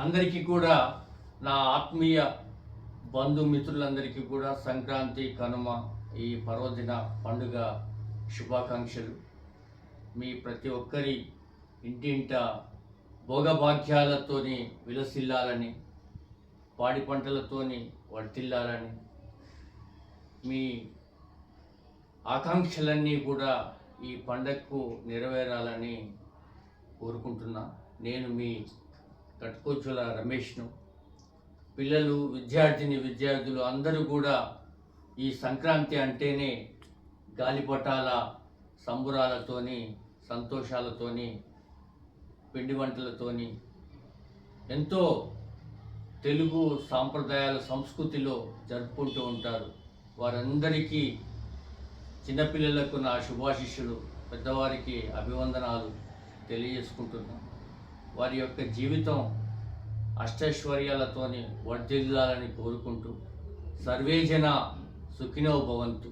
అందరికీ కూడా నా ఆత్మీయ బంధుమిత్రులందరికీ కూడా సంక్రాంతి కనుమ ఈ పర్వదిన పండుగ శుభాకాంక్షలు. మీ ప్రతి ఒక్కరి ఇంటింట భోగభాగ్యాలతోని విలసిల్లాలని, పాడి పంటలతోని వర్తిల్లాలని, మీ ఆకాంక్షలన్నీ కూడా ఈ పండగకు నెరవేరాలని కోరుకుంటున్నా. నేను మీ కట్కోచుల రమేష్ను. పిల్లలు, విద్యార్థులు అందరూ కూడా ఈ సంక్రాంతి అంటేనే గాలిపటాల సంబురాలతోని, సంతోషాలతోని, పిండి వంటలతోని ఎంతో తెలుగు సాంప్రదాయాల సంస్కృతిలో జరుపుకుంటూ ఉంటారు. వారందరికీ, చిన్నపిల్లలకు నా శుభాశిష్యులు, పెద్దవారికి అభివందనాలు తెలియజేసుకుంటున్నాను. వారి యొక్క జీవితం అష్టైశ్వర్యాలతోని వర్ధిల్లాలని కోరుకుంటూ, సర్వేజన సుఖినో భవంతు.